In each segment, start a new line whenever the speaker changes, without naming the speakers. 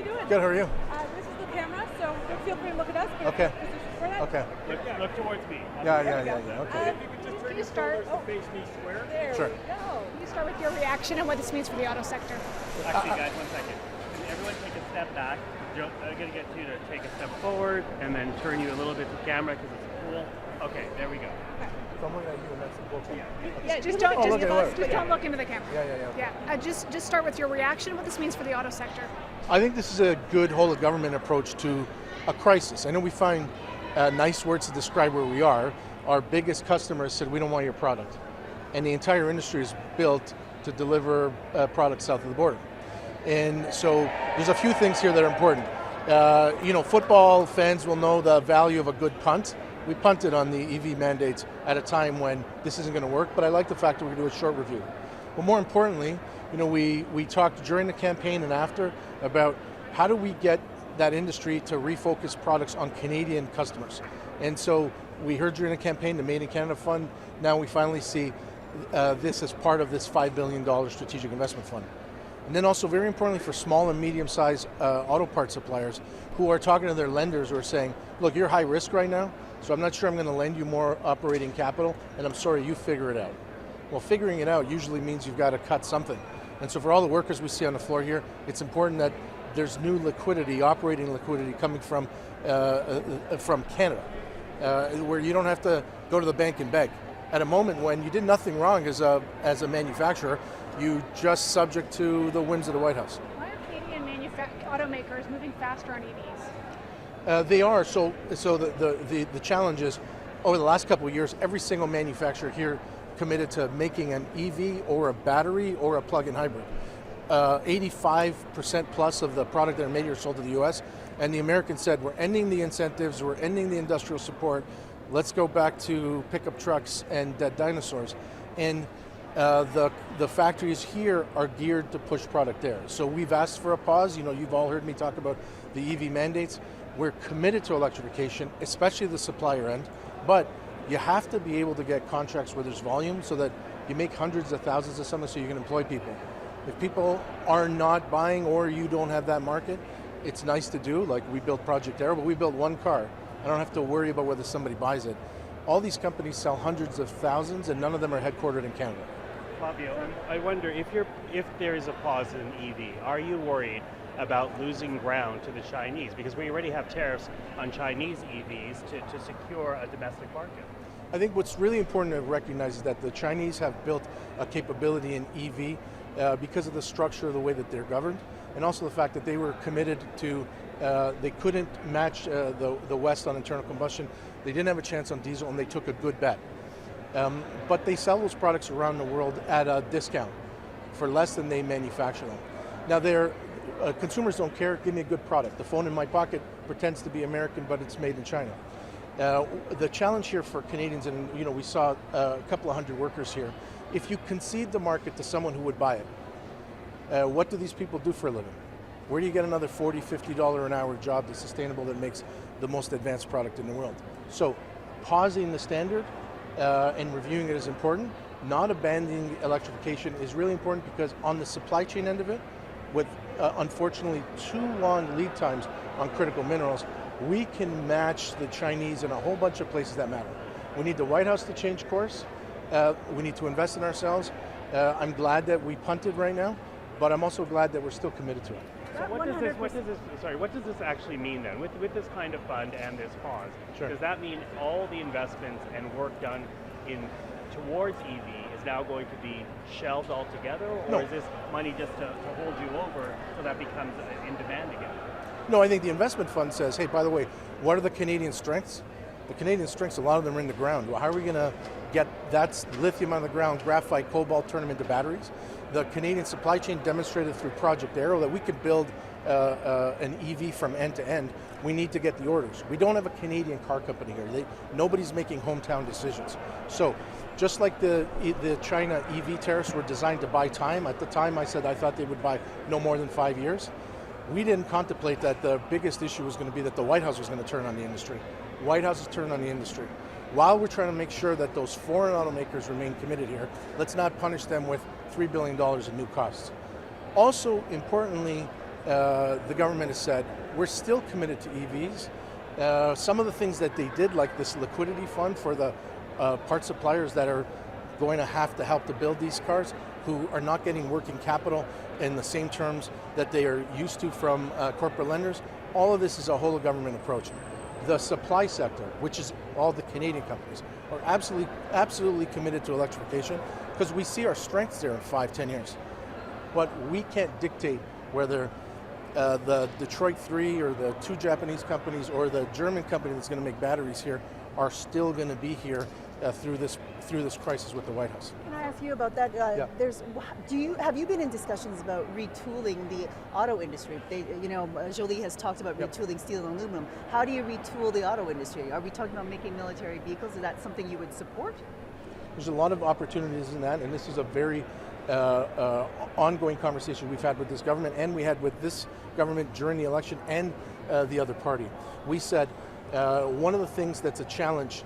you doing?
Good, how are you?
This is the camera, so feel free to look at us. But
Okay.
For that.
Okay.
Look towards me.
Yeah. Okay.
Can you start?
Face me square.
There
Sure.
we go. Can you start with your reaction and what this means for the auto sector?
Actually, guys, 1 second. Can everyone take a step back? I'm going to get you to take a step forward and then turn you a little bit to camera because it's cool. Okay, there we go.
Someone at you and that's a cool.
Yeah, just don't look into the camera.
Yeah.
Just start with your reaction and what this means for the auto sector.
I think this is a good whole of government approach to a crisis. I know we find nice words to describe where we are. Our biggest customers said, we don't want your product. And the entire industry is built to deliver products south of the border. And so there's a few things here that are important. Football fans will know the value of a good punt. We punted on the EV mandates at a time when this isn't going to work, but I like the fact that we're going to do a short review. But more importantly, we talked during the campaign and after about how do we get that industry to refocus products on Canadian customers. And so we heard during the campaign the Made in Canada Fund. Now we finally see this as part of this $5 billion strategic investment fund. And then also very importantly for small and medium-sized auto parts suppliers who are talking to their lenders who are saying, look, you're high risk right now, so I'm not sure I'm going to lend you more operating capital, and I'm sorry, you figure it out. Well, figuring it out usually means you've got to cut something. And so for all the workers we see on the floor here, it's important that there's new liquidity, operating liquidity coming from Canada, where you don't have to go to the bank and beg. At a moment when you did nothing wrong as a manufacturer, you just subject to the whims of the White House.
Why are Canadian automakers moving faster on EVs?
They are. So the challenge is, over the last couple of years, every single manufacturer here committed to making an EV or a battery or a plug-in hybrid. 85% plus of the product that are made here sold to the US, and the Americans said, we're ending the incentives, we're ending the industrial support, let's go back to pickup trucks and dead dinosaurs. And the factories here are geared to push product there. So we've asked for a pause. You've all heard me talk about the EV mandates. We're committed to electrification, especially the supplier end, but you have to be able to get contracts where there's volume so that you make hundreds of thousands of something so you can employ people. If people are not buying or you don't have that market, it's nice to do, like we built Project Arrow, but we built one car. I don't have to worry about whether somebody buys it. All these companies sell hundreds of thousands and none of them are headquartered in Canada.
Flavio, I wonder if there is a pause in EV, are you worried about losing ground to the Chinese? Because we already have tariffs on Chinese EVs to secure a domestic market.
I think what's really important to recognize is that the Chinese have built a capability in EV because of the structure of the way that they're governed, and also the fact that they were committed to, they couldn't match the West on internal combustion. They didn't have a chance on diesel, and they took a good bet. But they sell those products around the world at a discount for less than they manufacture them. Now, consumers don't care, give me a good product. The phone in my pocket pretends to be American, but it's made in China. The challenge here for Canadians, and we saw a couple of hundred workers here, if you concede the market to someone who would buy it, what do these people do for a living? Where do you get another $40, $50 an hour job that's sustainable that makes the most advanced product in the world? So pausing the standard and reviewing it is important. Not abandoning electrification is really important because on the supply chain end of it, with unfortunately too long lead times on critical minerals, we can match the Chinese in a whole bunch of places that matter. We need the White House to change course. We need to invest in ourselves. I'm glad that we punted right now, but I'm also glad that we're still committed to it.
So what does this actually mean then? With this kind of fund and this pause,
Sure.
Does that mean all the investments and work done towards EV is now going to be shelved altogether, or
No.
is this money just to hold you over so that becomes in demand again?
No, I think the investment fund says, hey, by the way, what are the Canadian strengths? The Canadian strengths, a lot of them are in the ground. Well, how are we going to get that lithium on the ground, graphite, cobalt, turn them into batteries? The Canadian supply chain demonstrated through Project Arrow that we could build an EV from end to end. We need to get the orders. We don't have a Canadian car company here. Nobody's making hometown decisions. So just like the China EV tariffs were designed to buy time, at the time I said I thought they would buy no more than 5 years. We didn't contemplate that the biggest issue was going to be that the White House was going to turn on the industry. White House has turned on the industry. While we're trying to make sure that those foreign automakers remain committed here, let's not punish them with $3 billion in new costs. Also, importantly, the government has said, we're still committed to EVs. Some of the things that they did, like this liquidity fund for the part suppliers that are going to have to help to build these cars, who are not getting working capital in the same terms that they are used to from corporate lenders. All of this is a whole of government approach. The supply sector, which is all the Canadian companies, are absolutely committed to electrification because we see our strengths there in 5-10 years. But we can't dictate whether the Detroit 3 or the 2 Japanese companies or the German company that's going to make batteries here are still going to be here through this crisis with the White House.
Can I ask you about that?
Yeah.
Have you been in discussions about retooling the auto industry? Jolie has talked about retooling steel and aluminum. How do you retool the auto industry? Are we talking about making military vehicles? Is that something you would support?
There's a lot of opportunities in that, and this is a very ongoing conversation we've had with this government, and we had with this government during the election and the other party. We said, one of the things that's a challenge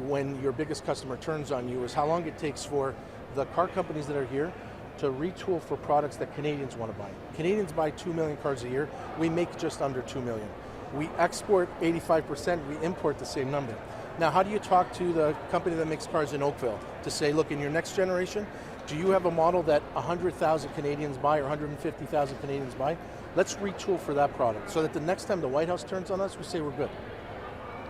when your biggest customer turns on you is how long it takes for the car companies that are here to retool for products that Canadians want to buy. Canadians buy 2 million cars a year. We make just under 2 million. We export 85%, we import the same number. Now, how do you talk to the company that makes cars in Oakville to say, look, in your next generation, do you have a model that 100,000 Canadians buy or 150,000 Canadians buy? Let's retool for that product so that the next time the White House turns on us, we say we're good.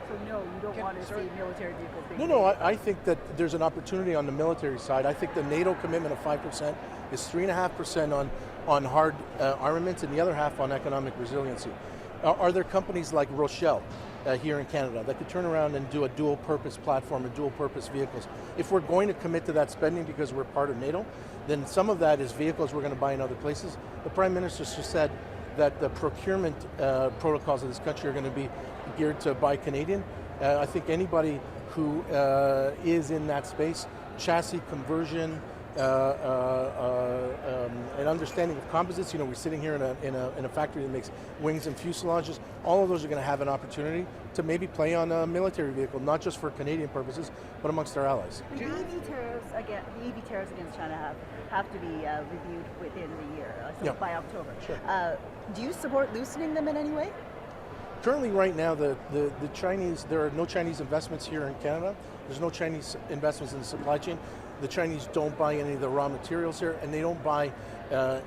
So no, you don't want to see military vehicles being made?
No, I think that there's an opportunity on the military side. I think the NATO commitment of 5% is 3.5% on hard armaments and the other half on economic resiliency. Are there companies like Rochelle here in Canada that could turn around and do a dual purpose platform and dual purpose vehicles? If we're going to commit to that spending because we're part of NATO, then some of that is vehicles we're going to buy in other places. The Prime Minister just said that the procurement protocols of this country are going to be geared to buy Canadian. I think anybody who is in that space, chassis conversion, an understanding of composites. We're sitting here in a factory that makes wings and fuselages. All of those are going to have an opportunity to maybe play on a military vehicle, not just for Canadian purposes, but amongst our allies.
The EV tariffs against China have to be reviewed within the year, by October.
Sure.
Do you support loosening them in any way?
Currently, right now, the Chinese, there are no Chinese investments here in Canada. There's no Chinese investments in the supply chain. The Chinese don't buy any of the raw materials here, and they don't buy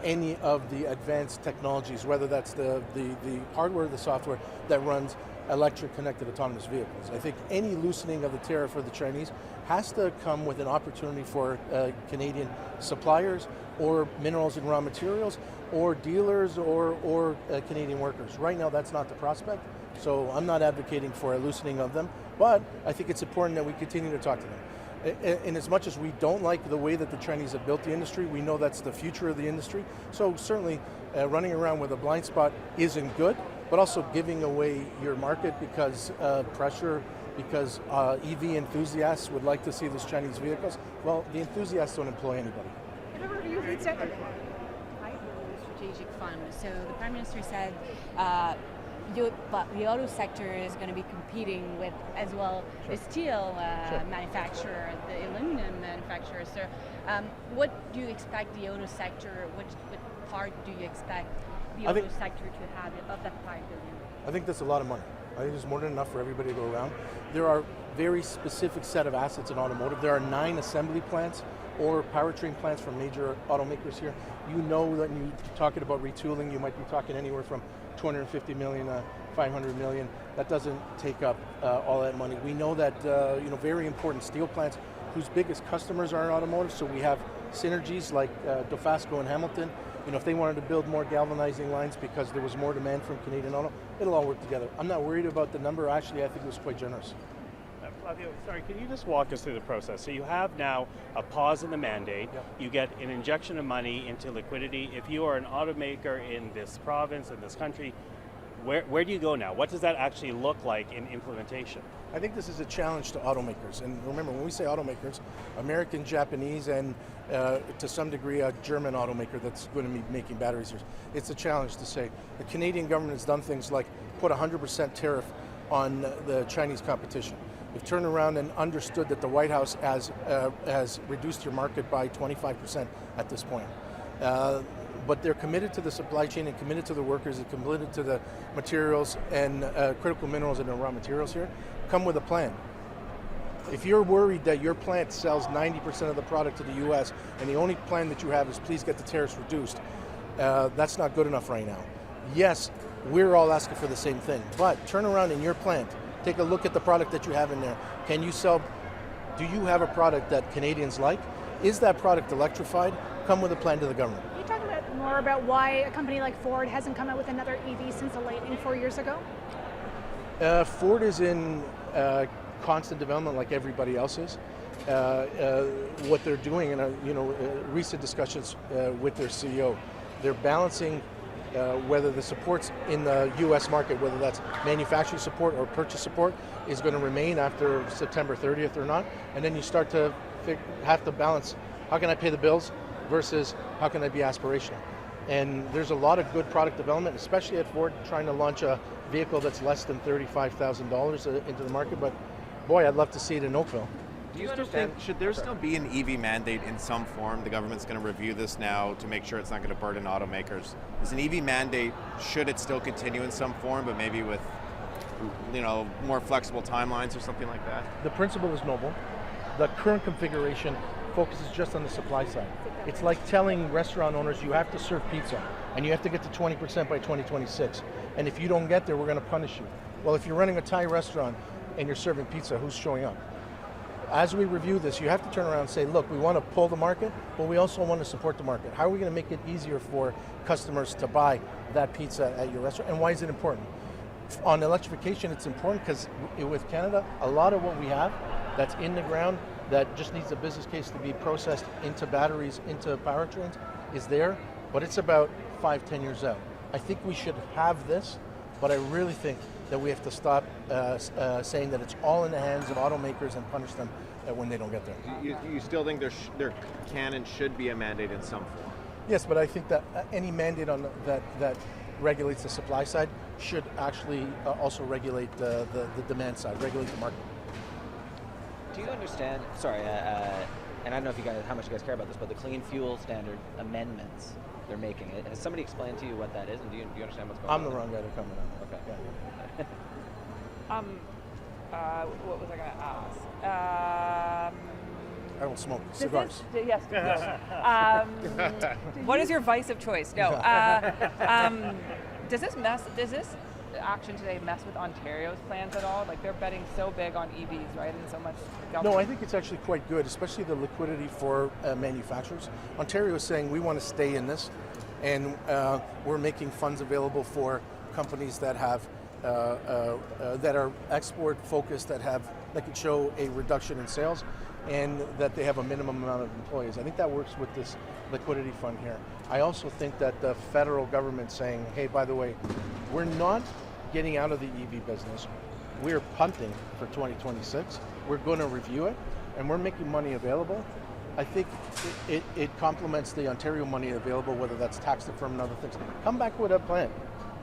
any of the advanced technologies, whether that's the hardware or the software that runs electric connected autonomous vehicles. I think any loosening of the tariff for the Chinese has to come with an opportunity for Canadian suppliers or minerals and raw materials or dealers or Canadian workers. Right now, that's not the prospect, so I'm not advocating for a loosening of them, but I think it's important that we continue to talk to them. And as much as we don't like the way that the Chinese have built the industry, we know that's the future of the industry. So certainly running around with a blind spot isn't good, but also giving away your market because pressure, because EV enthusiasts would like to see these Chinese vehicles. Well, the enthusiasts don't employ anybody.
Strategic fund. So the Prime Minister said the auto sector is going to be competing with as well the steel manufacturer, the aluminum manufacturer. So what do you expect the auto sector, what part do you expect the auto sector to have of that $5 billion?
I think that's a lot of money. I think there's more than enough for everybody to go around. There are very specific set of assets in automotive. There are 9 assembly plants or powertrain plants from major automakers here. You know that when you're talking about retooling, you might be talking anywhere from 250 million to 500 million. That doesn't take up all that money. We know that very important steel plants whose biggest customers are in automotive, so we have synergies like Dofasco and Hamilton. If they wanted to build more galvanizing lines because there was more demand from Canadian auto, it'll all work together. I'm not worried about the number. Actually, I think it was quite generous.
Flavio, sorry, can you just walk us through the process? So you have now a pause in the mandate.
Yep.
You get an injection of money into liquidity. If you are an automaker in this province, in this country, where do you go now? What does that actually look like in implementation?
I think this is a challenge to automakers. And remember, when we say automakers, American, Japanese, and to some degree a German automaker that's going to be making batteries here. It's a challenge to say. The Canadian government has done things like put 100% tariff on the Chinese competition. We've turned around and understood that the White House has reduced your market by 25% at this point. But but they're committed to the supply chain and committed to the workers and committed to the materials and critical minerals and the raw materials here. Come with a plan. If you're worried that your plant sells 90% of the product to the U.S. and the only plan that you have is please get the tariffs reduced, that's not good enough right now. Yes, we're all asking for the same thing, but turn around in your plant, take a look at the product that you have in there. Can you sell, do you have a product that Canadians like? Is that product electrified? Come with a plan to the government.
Can you talk more about why a company like Ford hasn't come out with another EV since the Lightning 4 years ago?
Ford is in constant development like everybody else is. What they're doing in recent discussions with their CEO, they're balancing whether the supports in the U.S. market, whether that's manufacturing support or purchase support, is going to remain after September 30th or not. And then you start to have to balance, how can I pay the bills versus how can I be aspirational? And there's a lot of good product development, especially at Ford, trying to launch a vehicle that's less than $35,000 into the market. But boy, I'd love to see it in Oakville.
Do you understand, should there still be an EV mandate in some form? The government's going to review this now to make sure it's not going to burden automakers. Is an EV mandate, should it still continue in some form, but maybe with more flexible timelines or something like that?
The principle is noble. The current configuration focuses just on the supply side. It's like telling restaurant owners you have to serve pizza and you have to get to 20% by 2026. And if you don't get there, we're going to punish you. Well, if you're running a Thai restaurant and you're serving pizza, who's showing up? As we review this, you have to turn around and say, look, we want to pull the market, but we also want to support the market. How are we going to make it easier for customers to buy that pizza at your restaurant? And why is it important? On electrification, it's important because with Canada, a lot of what we have that's in the ground that just needs a business case to be processed into batteries, into powertrains, is there, but it's about 5-10 years out. I think we should have this, but I really think that we have to stop saying that it's all in the hands of automakers and punish them when they don't get there.
You still think there can and should be a mandate in some form?
Yes, but I think that any mandate on that regulates the supply side should actually also regulate the demand side, regulate the market.
Do you understand, sorry, and I don't know how much you guys care about this, but the Clean Fuel Standard amendments they're making, has somebody explained to you what that is, and do you understand what's going on?
I'm the wrong guy to comment on.
Okay.
Yeah.
What was I going to ask?
I don't smoke cigars.
Yes. What is your vice of choice? No. Does this action today mess with Ontario's plans at all? Like, they're betting so big on EVs, right, and so much government.
No, I think it's actually quite good, especially the liquidity for manufacturers. Ontario is saying we want to stay in this, and we're making funds available for companies that have that are export focused, that can show a reduction in sales, and that they have a minimum amount of employees. I think that works with this liquidity fund here. I also think that the federal government saying, hey, by the way, we're not getting out of the EV business. We're punting for 2026. We're going to review it, and we're making money available. I think it complements the Ontario money available, whether that's tax deferment and other things. Come back with a plan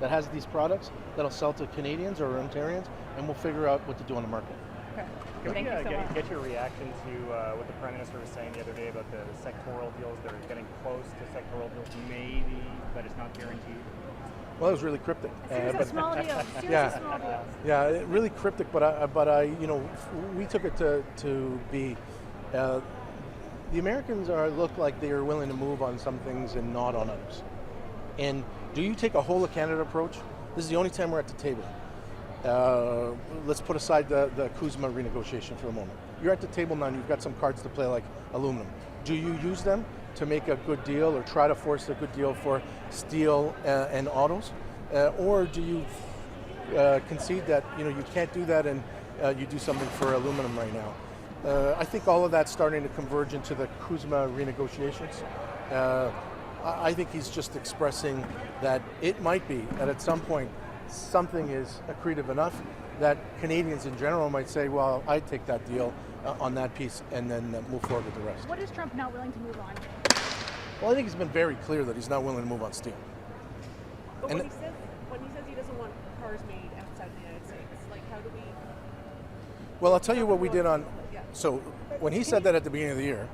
that has these products that'll sell to Canadians or Ontarians, and we'll figure out what to do on the market.
Okay.
Can
Thank
we
you so much.
get your reaction to what the Prime Minister was saying the other day about the sectoral deals? They're getting close to sectoral deals, maybe, but it's not guaranteed.
Well, it was really cryptic.
Seriously small deals. Seriously
Yeah.
small deals.
Yeah, really cryptic, but I we took it to be, the Americans look like they are willing to move on some things and not on others. And do you take a whole of Canada approach? This is the only time we're at the table. Let's put aside the CUSMA renegotiation for a moment. You're at the table now and you've got some cards to play like aluminum. Do you use them to make a good deal or try to force a good deal for steel and autos? Or do you concede that you can't do that and you do something for aluminum right now? I think all of that's starting to converge into the CUSMA renegotiations. I think he's just expressing that it might be that at some point something is accretive enough that Canadians in general might say, well, I'd take that deal on that piece and then move forward with the rest.
What is Trump not willing to move on?
Well, I think he's been very clear that he's not willing to move on steel.
But
And
when he says he doesn't want cars made outside the United States, like how do we?
Well, I'll tell you what we did on.
Yeah.
So when he said that at the beginning of the year,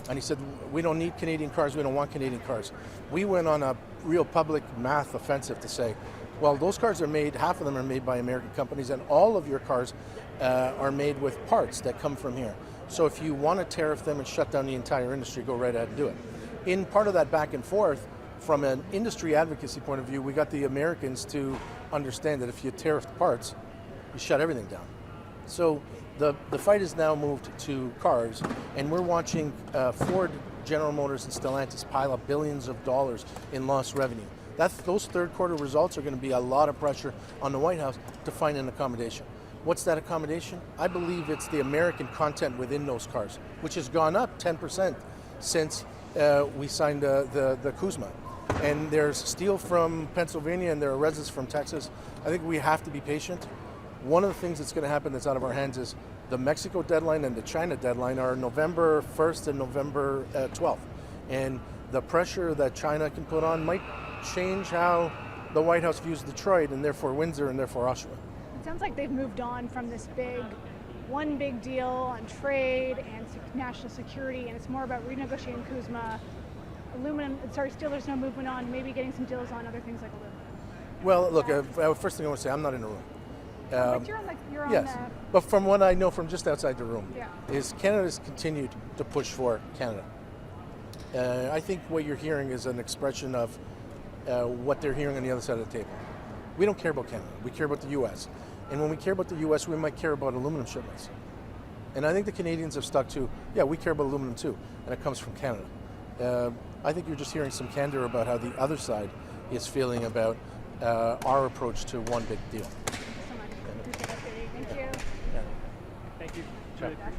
And he said, we don't need Canadian cars, we don't want Canadian cars. We went on a real public math offensive to say, well, those cars are made, half of them are made by American companies, and all of your cars are made with parts that come from here. So if you want to tariff them and shut down the entire industry, go right ahead and do it. In part of that back and forth, from an industry advocacy point of view, we got the Americans to understand that if you tariff parts, you shut everything down. So the fight has now moved to cars, and we're watching Ford, General Motors, and Stellantis pile up billions of dollars in lost revenue. Those third quarter results are going to be a lot of pressure on the White House to find an accommodation. What's that accommodation? I believe it's the American content within those cars, which has gone up 10% since we signed the Kuzma. And there's steel from Pennsylvania and there are resins from Texas. I think we have to be patient. One of the things that's going to happen that's out of our hands is the Mexico deadline and the China deadline are November 1st and November 12th. And the pressure that China can put on might change how the White House views Detroit and therefore Windsor and therefore Oshawa.
It sounds like they've moved on from this one big deal on trade and national security, and it's more about renegotiating Kuzma. Steel, there's no movement on, maybe getting some deals on other things like aluminum.
Well, look, first thing I want to say, I'm not in the room.
But you're on
yes, but from what I know from just outside the room,
yeah,
is Canada's continued to push for Canada. I think what you're hearing is an expression of what they're hearing on the other side of the table. We don't care about Canada, we care about the U.S. And when we care about the U.S., we might care about aluminum shipments. And I think the Canadians have stuck to, yeah, we care about aluminum too, and it comes from Canada. I think you're just hearing some candor about how the other side is feeling about our approach to one big deal.
Thank you so much. Appreciate it. Thank you.
Yeah.
Thank you.
Sure.
Really appreciate it.